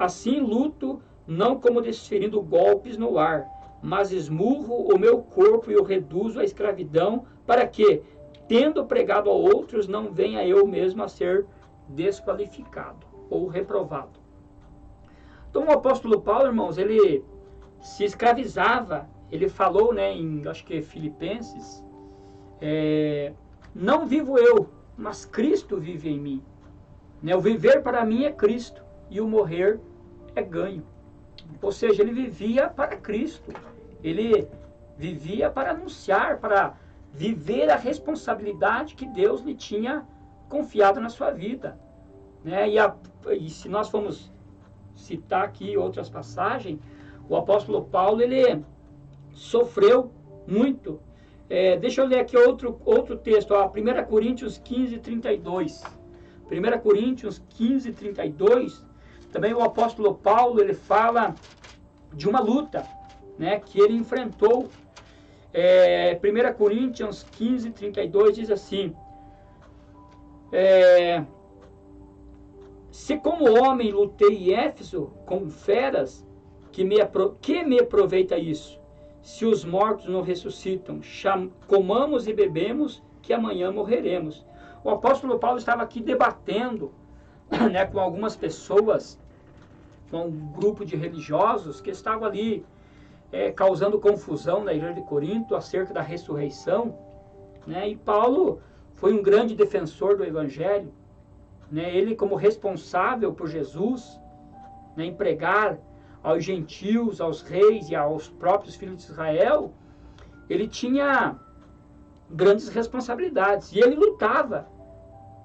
Assim luto, não como desferindo golpes no ar, mas esmurro o meu corpo e o reduzo à escravidão, para que, tendo pregado a outros, não venha eu mesmo a ser desqualificado ou reprovado. Então o apóstolo Paulo, irmãos, ele se escravizava. Ele falou, né, em, acho que Filipenses, não vivo eu, mas Cristo vive em mim. Né? O viver para mim é Cristo e o morrer é ganho. Ou seja, ele vivia para Cristo. Ele vivia para anunciar, para viver a responsabilidade que Deus lhe tinha confiado na sua vida. Né? E se nós formos citar aqui outras passagens, o apóstolo Paulo, ele sofreu muito. Deixa eu ler aqui outro texto, 1 Coríntios 15, 32. 1 Coríntios 15, 32, também o apóstolo Paulo, ele fala de uma luta, né, que ele enfrentou. 1 Coríntios 15, 32 diz assim: se como homem lutei em Éfeso com feras, que me aproveita isso? Se os mortos não ressuscitam, comamos e bebemos, que amanhã morreremos. O apóstolo Paulo estava aqui debatendo, né, com algumas pessoas, com um grupo de religiosos que estavam ali causando confusão na igreja de Corinto acerca da ressurreição. Né, e Paulo foi um grande defensor do evangelho. Né, ele, como responsável por Jesus, né, em pregar aos gentios, aos reis e aos próprios filhos de Israel, ele tinha grandes responsabilidades. E ele lutava,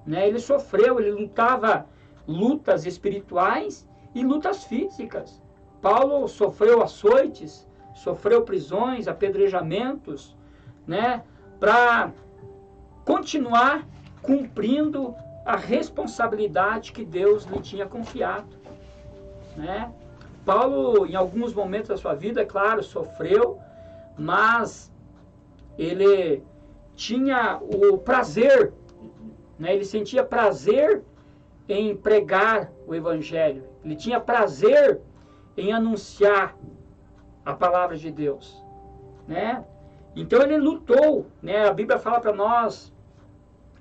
né? Ele sofreu, ele lutava lutas espirituais e lutas físicas. Paulo sofreu açoites, sofreu prisões, apedrejamentos, né? Para continuar cumprindo a responsabilidade que Deus lhe tinha confiado, né? Paulo, em alguns momentos da sua vida, é claro, sofreu, mas ele tinha o prazer, né? Ele sentia prazer em pregar o evangelho. Ele tinha prazer em anunciar a palavra de Deus, né? Então ele lutou, né? A Bíblia fala para nós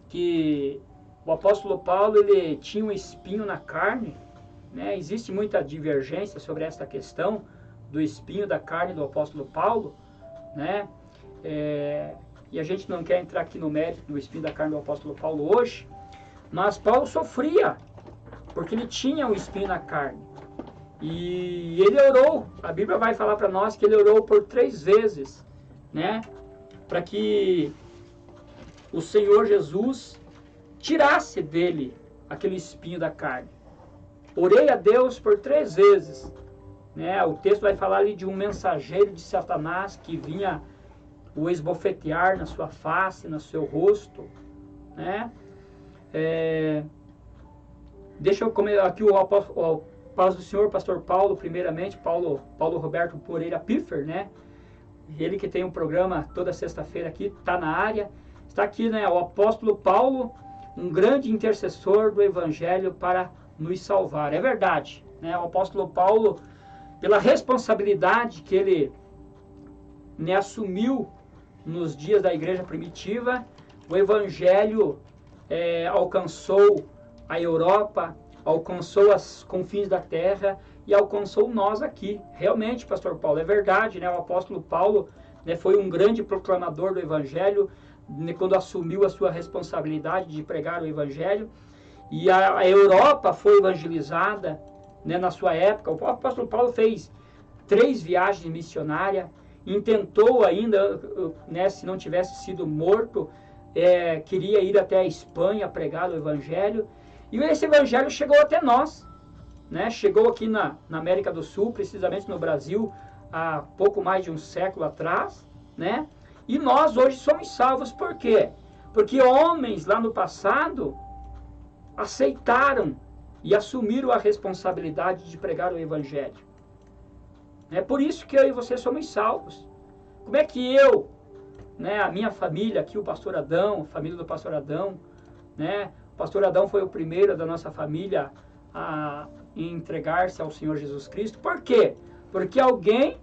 que o apóstolo Paulo, ele tinha um espinho na carne, né? Existe muita divergência sobre esta questão do espinho da carne do apóstolo Paulo, né? E a gente não quer entrar aqui no mérito do espinho da carne do apóstolo Paulo hoje, mas Paulo sofria, porque ele tinha um espinho na carne. E ele orou, a Bíblia vai falar para nós que ele orou por 3 vezes, né? Para que o Senhor Jesus tirasse dele aquele espinho da carne. Orei a Deus por 3 vezes. Né? O texto vai falar ali de um mensageiro de Satanás que vinha o esbofetear na sua face, no seu rosto. Né? Deixa eu comer aqui o paz do Senhor, pastor Paulo, primeiramente, Paulo Roberto Moreira Piffer, né? Ele que tem um programa toda sexta-feira aqui, está na área. Está aqui, né, o apóstolo Paulo, um grande intercessor do evangelho para nos salvar. É verdade, né? O apóstolo Paulo, pela responsabilidade que ele, né, assumiu nos dias da igreja primitiva, o evangelho alcançou a Europa, alcançou os confins da terra e alcançou nós aqui. Realmente, pastor Paulo, é verdade, né? O apóstolo Paulo, né, foi um grande proclamador do evangelho, né, quando assumiu a sua responsabilidade de pregar o evangelho. E a Europa foi evangelizada, né, na sua época. O apóstolo Paulo fez 3 viagens missionárias, intentou ainda, né, se não tivesse sido morto, queria ir até a Espanha pregar o evangelho. E esse evangelho chegou até nós, né? Chegou aqui na América do Sul, precisamente no Brasil, há pouco mais de um século atrás, né? E nós hoje somos salvos. Por quê? Porque homens lá no passado aceitaram e assumiram a responsabilidade de pregar o evangelho. É por isso que eu e você somos salvos. Como é que eu, né, a minha família aqui, o pastor Adão, a família do pastor Adão, né? O pastor Adão foi o primeiro da nossa família a em entregar-se ao Senhor Jesus Cristo. Por quê? Porque alguém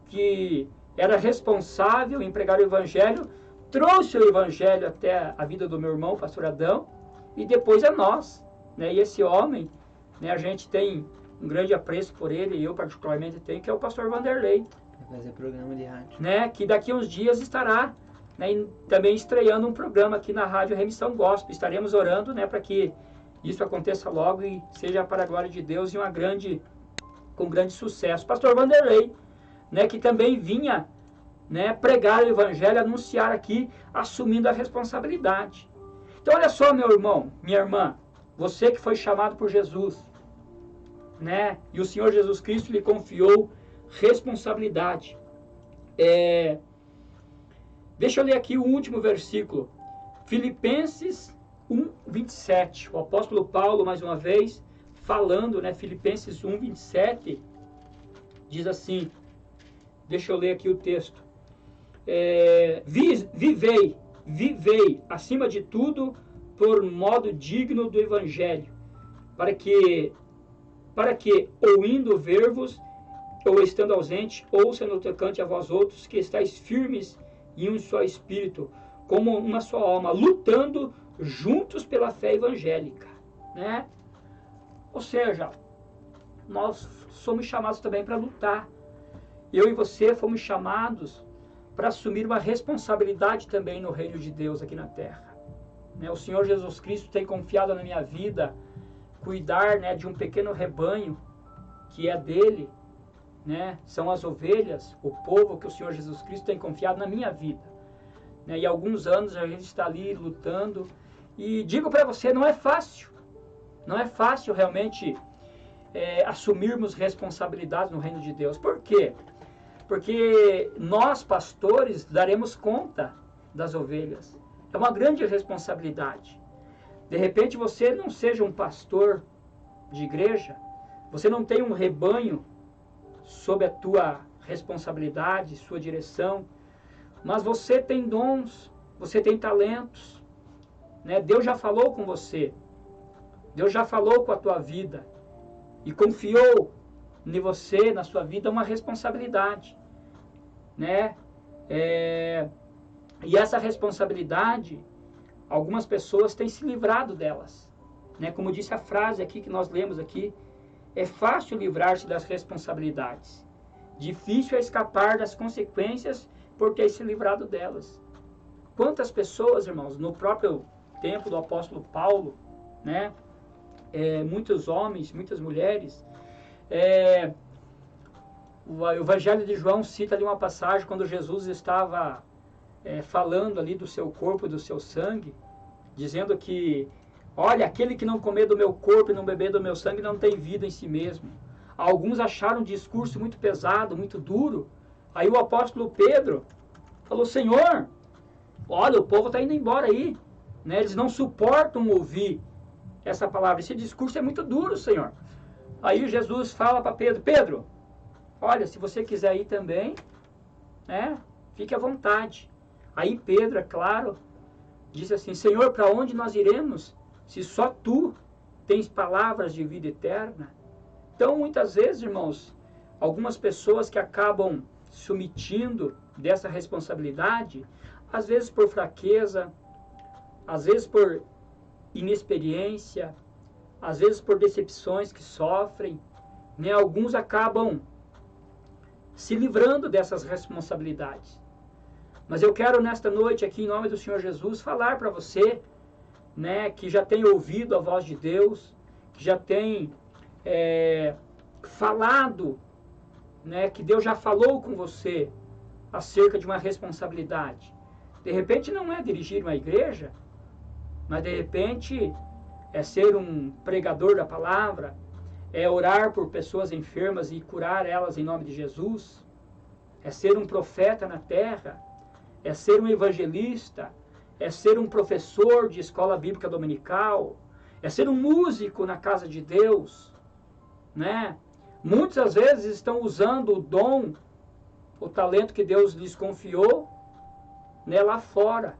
que era responsável em pregar o Evangelho trouxe o Evangelho até a vida do meu irmão, pastor Adão, e depois a nós, né? E esse homem, né, a gente tem um grande apreço por ele, e eu particularmente tenho, que é o pastor Vanderlei. Vai fazer programa de rádio. Né, que daqui a uns dias estará, né, também estreando um programa aqui na Rádio Remissão Gospel. Estaremos orando, né, para que isso aconteça logo e seja para a glória de Deus e com grande sucesso. Pastor Vanderlei, né, que também vinha, né, pregar o Evangelho, anunciar aqui, assumindo a responsabilidade. Então olha só, meu irmão, minha irmã, você que foi chamado por Jesus, né, e o Senhor Jesus Cristo lhe confiou responsabilidade. Deixa eu ler aqui o último versículo, Filipenses 1:27. O apóstolo Paulo, mais uma vez, falando, né, Filipenses 1:27, diz assim, deixa eu ler aqui o texto. Vivei, acima de tudo, por modo digno do Evangelho, para que, ou indo ver-vos, ou estando ausente, ouça no tocante a vós outros, que estáis firmes em um só espírito, como uma só alma, lutando juntos pela fé evangélica, né? Ou seja, nós somos chamados também para lutar. Eu e você fomos chamados para assumir uma responsabilidade também no reino de Deus aqui na terra, né? O Senhor Jesus Cristo tem confiado na minha vida cuidar, né, de um pequeno rebanho que é dele, né? São as ovelhas, o povo que o Senhor Jesus Cristo tem confiado na minha vida, né? E há alguns anos a gente está ali lutando, e digo para você, não é fácil realmente assumirmos responsabilidades no reino de Deus. Por quê? Porque nós, pastores, daremos conta das ovelhas. É uma grande responsabilidade. De repente você não seja um pastor de igreja, você não tem um rebanho sob a tua responsabilidade, sua direção, mas você tem dons, você tem talentos, né? Deus já falou com você, Deus já falou com a tua vida e confiou em você, na sua vida, uma responsabilidade, né? E essa responsabilidade, algumas pessoas têm se livrado delas, né? Como disse a frase aqui que nós lemos aqui, é fácil livrar-se das responsabilidades, difícil é escapar das consequências por ter se livrado delas. Quantas pessoas, irmãos, no próprio tempo do apóstolo Paulo, né? Muitos homens, muitas mulheres, o Evangelho de João cita ali uma passagem quando Jesus estava falando ali do seu corpo e do seu sangue, dizendo que, olha, aquele que não comer do meu corpo e não beber do meu sangue não tem vida em si mesmo. Alguns acharam o discurso muito pesado, muito duro. Aí o apóstolo Pedro falou, Senhor, olha, o povo está indo embora aí, né? Eles não suportam ouvir essa palavra. Esse discurso é muito duro, Senhor. Aí Jesus fala para Pedro, Pedro, olha, se você quiser ir também, né, fique à vontade. Aí Pedro, é claro, disse assim, Senhor, para onde nós iremos, se só Tu tens palavras de vida eterna? Então, muitas vezes, irmãos, algumas pessoas que acabam se omitindo dessa responsabilidade, às vezes por fraqueza, às vezes por inexperiência, às vezes por decepções que sofrem, né? Alguns acabam se livrando dessas responsabilidades. Mas eu quero nesta noite aqui, em nome do Senhor Jesus, falar para você, né, que já tem ouvido a voz de Deus, que já tem falado, né, que Deus já falou com você acerca de uma responsabilidade. De repente não é dirigir uma igreja, mas de repente é ser um pregador da palavra, é orar por pessoas enfermas e curar elas em nome de Jesus, é ser um profeta na terra, é ser um evangelista, é ser um professor de escola bíblica dominical, é ser um músico na casa de Deus, né? Muitas vezes estão usando o dom, o talento que Deus lhes confiou, né, lá fora,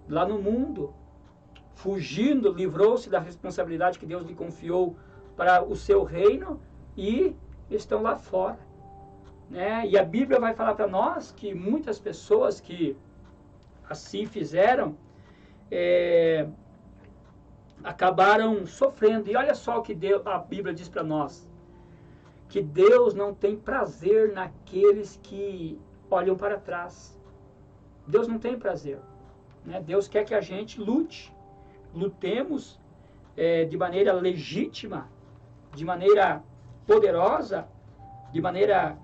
lá no mundo, fugindo, livrou-se da responsabilidade que Deus lhe confiou para o seu reino e estão lá fora, né? E a Bíblia vai falar para nós que muitas pessoas que assim fizeram acabaram sofrendo. E olha só o que a Bíblia diz para nós, que Deus não tem prazer naqueles que olham para trás. Deus não tem prazer, né? Deus quer que a gente lutemos de maneira legítima, de maneira poderosa, de maneira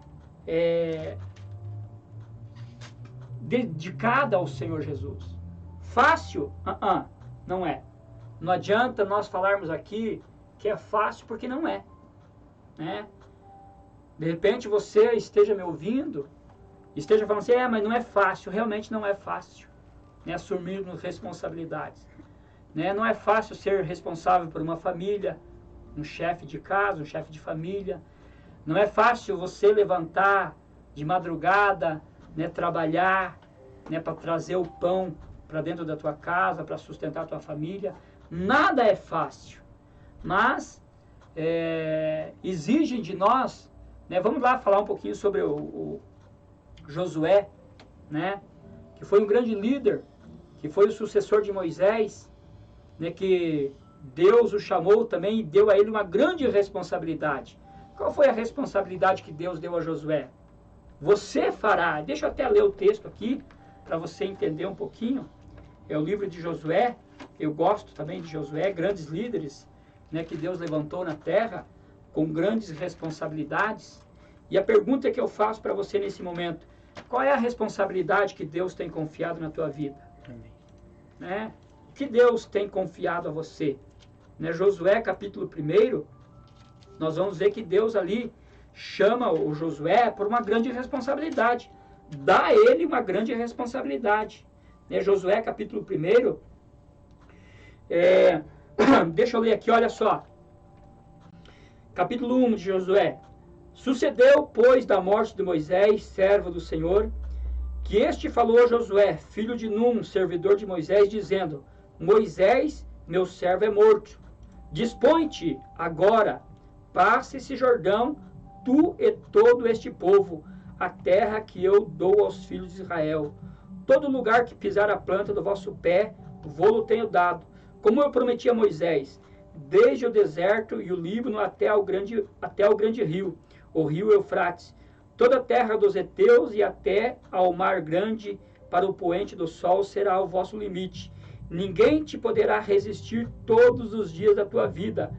dedicada ao Senhor Jesus. Fácil? Não é. Não adianta nós falarmos aqui que é fácil, porque não é, né? De repente você esteja me ouvindo, esteja falando assim, mas não é fácil. Realmente não é fácil, né, assumirmos responsabilidades, né? Não é fácil ser responsável por uma família, um chefe de casa, um chefe de família. Não é fácil você levantar de madrugada, né, trabalhar, né, para trazer o pão para dentro da tua casa, para sustentar a tua família. Nada é fácil, mas exigem de nós, né? Vamos lá falar um pouquinho sobre o Josué, né, que foi um grande líder, que foi o sucessor de Moisés, né, que Deus o chamou também e deu a ele uma grande responsabilidade. Qual foi a responsabilidade que Deus deu a Josué? Você fará, deixa eu até ler o texto aqui, para você entender um pouquinho. É o livro de Josué. Eu gosto também de Josué, grandes líderes, né, que Deus levantou na terra com grandes responsabilidades. E a pergunta que eu faço para você nesse momento, qual é a responsabilidade que Deus tem confiado na tua vida? Amém. Né? O que Deus tem confiado a você? Né? Josué capítulo 1, nós vamos ver que Deus ali chama o Josué por uma grande responsabilidade. Dá a ele uma grande responsabilidade. Né? Josué capítulo 1, deixa eu ler aqui, olha só. Capítulo 1 de Josué. Sucedeu, pois, da morte de Moisés, servo do Senhor, que este falou a Josué, filho de Num, servidor de Moisés, dizendo, Moisés, meu servo, é morto. Dispõe-te agora, passe esse Jordão, tu e todo este povo, a terra que eu dou aos filhos de Israel. Todo lugar que pisar a planta do vosso pé, vô-lo tenho dado, como eu prometi a Moisés, desde o deserto e o Líbano até o grande rio, o rio Eufrates, toda a terra dos heteus e até ao mar grande, para o poente do sol será o vosso limite. Ninguém te poderá resistir todos os dias da tua vida.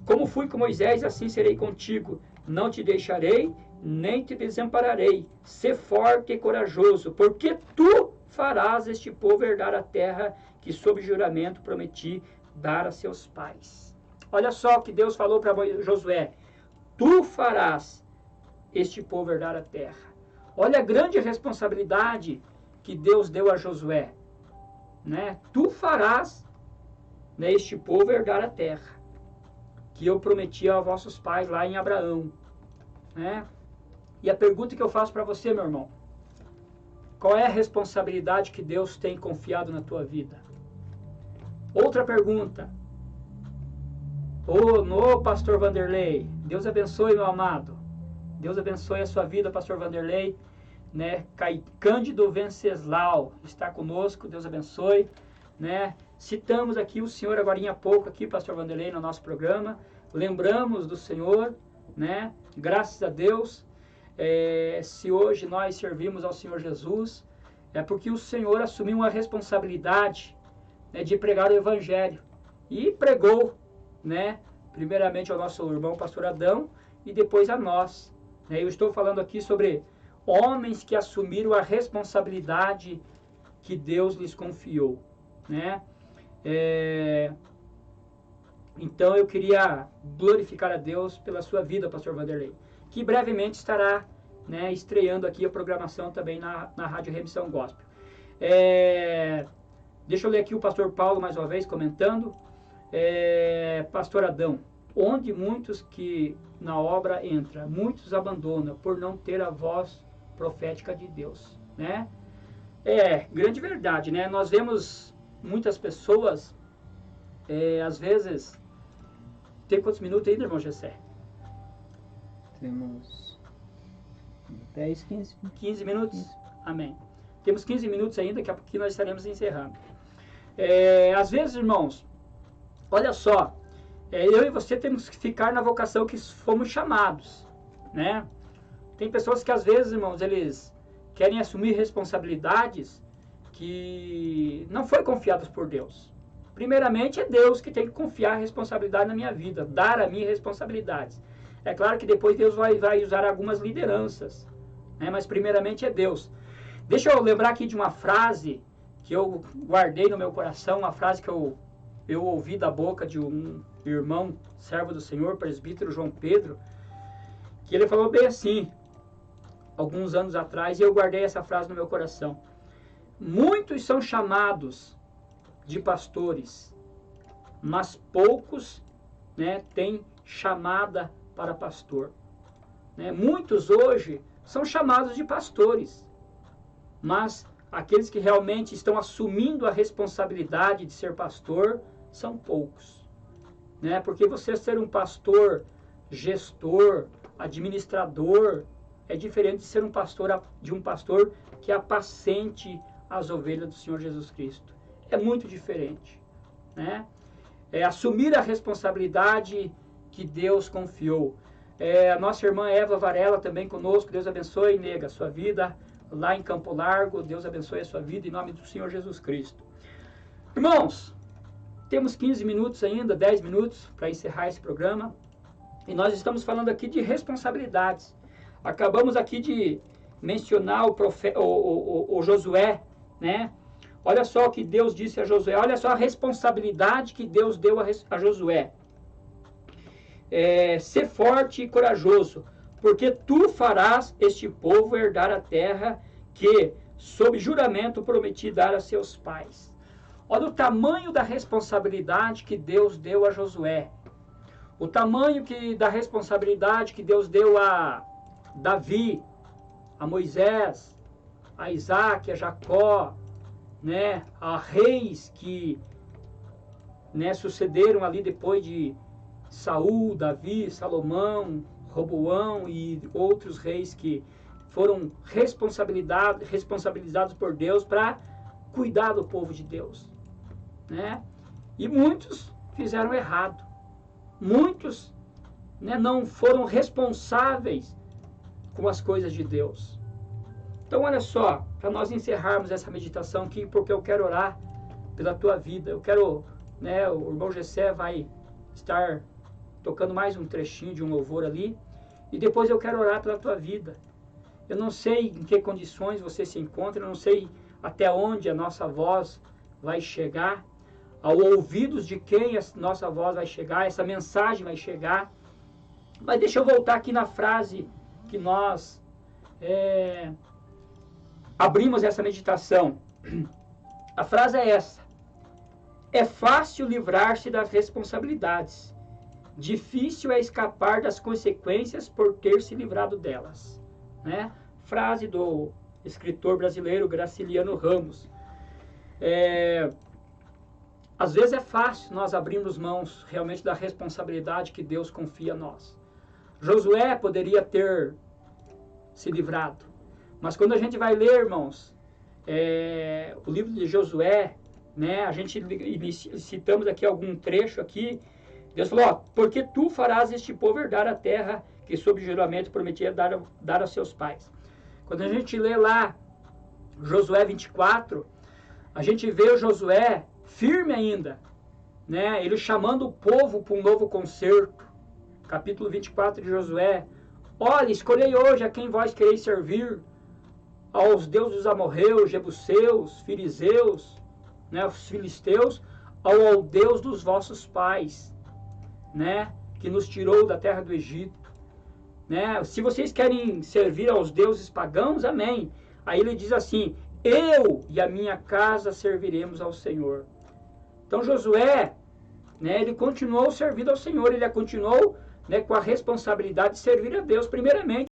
Como fui com Moisés, assim serei contigo. Não te deixarei, nem te desampararei. Sê forte e corajoso, porque tu farás este povo herdar a terra que sob juramento prometi dar a seus pais. Olha só o que Deus falou para Josué. Tu farás este povo herdar a terra. Olha a grande responsabilidade que Deus deu a Josué, né? Tu farás, né, este povo herdar a terra que eu prometi a vossos pais lá em Abraão, né? E a pergunta que eu faço para você, meu irmão, qual é a responsabilidade que Deus tem confiado na tua vida? Outra pergunta. No pastor Vanderlei, Deus abençoe, meu amado. Deus abençoe a sua vida, pastor Vanderlei, né? Cândido Venceslau está conosco, Deus abençoe, né? Citamos aqui o senhor agora há pouco aqui, pastor Vanderlei, no nosso programa. Lembramos do senhor, né? Graças a Deus, se hoje nós servimos ao Senhor Jesus, é porque o Senhor assumiu uma responsabilidade, né, de pregar o Evangelho. E pregou, né, primeiramente ao nosso irmão pastor Adão e depois a nós. Eu estou falando aqui sobre homens que assumiram a responsabilidade que Deus lhes confiou, né? Então eu queria glorificar a Deus pela sua vida, pastor Vanderlei, que brevemente estará, né, estreando aqui a programação também na Rádio Remissão Gospel. Deixa eu ler aqui o pastor Paulo mais uma vez comentando. Pastor Adão, onde muitos que na obra entra, muitos abandonam por não ter a voz profética de Deus, né? Grande verdade, né? Nós vemos muitas pessoas, às vezes, Tem quantos minutos ainda, irmão Gessé? Temos 10, 15. 15 minutos? 15. Amém. Temos 15 minutos ainda, daqui a pouquinho nós estaremos encerrando. Às vezes, irmãos, olha só, eu e você temos que ficar na vocação que fomos chamados, né? Tem pessoas que às vezes, irmãos, eles querem assumir responsabilidades que não foram confiadas por Deus. Primeiramente é Deus que tem que confiar a responsabilidade na minha vida, dar a mim responsabilidades. É claro que depois Deus vai usar algumas lideranças, né? Mas primeiramente é Deus. Deixa eu lembrar aqui de uma frase que eu guardei no meu coração, uma frase que eu ouvi da boca de um irmão, servo do Senhor, presbítero João Pedro, que ele falou bem assim, alguns anos atrás, e eu guardei essa frase no meu coração. Muitos são chamados de pastores, mas poucos, né, têm chamada para pastor. Né? Muitos hoje são chamados de pastores, mas aqueles que realmente estão assumindo a responsabilidade de ser pastor são poucos. Né? Porque você ser um pastor, gestor, administrador, é diferente de ser um pastor que apacente as ovelhas do Senhor Jesus Cristo. É muito diferente. Né? Assumir a responsabilidade que Deus confiou. A nossa irmã Eva Varela também conosco, Deus abençoe, nega, a sua vida lá em Campo Largo, Deus abençoe a sua vida em nome do Senhor Jesus Cristo. Irmãos, temos 15 minutos ainda, 10 minutos para encerrar esse programa, e nós estamos falando aqui de responsabilidades. Acabamos aqui de mencionar o Josué, né? Olha só o que Deus disse a Josué, olha só a responsabilidade que Deus deu a Josué. Ser forte e corajoso, porque tu farás este povo herdar a terra que, sob juramento, prometi dar a seus pais. Olha o tamanho da responsabilidade que Deus deu a Josué. O tamanho da responsabilidade que Deus deu a Davi, a Moisés, a Isaac, a Jacó, né, a reis que, né, sucederam ali depois de Saul, Davi, Salomão, Roboão e outros reis que foram responsabilizados por Deus para cuidar do povo de Deus. Né? E muitos fizeram errado. Muitos, né, não foram responsáveis com as coisas de Deus. Então, olha só, para nós encerrarmos essa meditação aqui, porque eu quero orar pela tua vida. Eu quero, né, o irmão Gessé vai estar tocando mais um trechinho de um louvor ali, e depois eu quero orar pela tua vida. Eu não sei em que condições você se encontra, eu não sei até onde a nossa voz vai chegar, ao ouvidos de quem a nossa voz vai chegar, essa mensagem vai chegar. Mas deixa eu voltar aqui na frase que nós abrimos essa meditação. A frase é essa: é fácil livrar-se das responsabilidades, difícil é escapar das consequências por ter se livrado delas. Né? Frase do escritor brasileiro Graciliano Ramos. Às vezes é fácil nós abrirmos mãos realmente da responsabilidade que Deus confia a nós. Josué poderia ter se livrado, mas quando a gente vai ler, irmãos, o livro de Josué, né, a gente citamos aqui algum trecho aqui. Deus falou, porque tu farás este povo herdar a terra que sob juramento prometia dar aos seus pais. Quando a gente lê lá Josué 24, a gente vê o Josué firme ainda, né? Ele chamando o povo para um novo concerto. Capítulo 24 de Josué. Olha, escolhei hoje a quem vós quereis servir, aos deuses dos amorreus, jebuseus, fariseus, né, os filisteus, ao Deus dos vossos pais, né, que nos tirou da terra do Egito. Né? Se vocês querem servir aos deuses pagãos, amém. Aí ele diz assim, eu e a minha casa serviremos ao Senhor. Então Josué, né, ele continuou servindo ao Senhor, ele continuou, né, com a responsabilidade de servir a Deus primeiramente.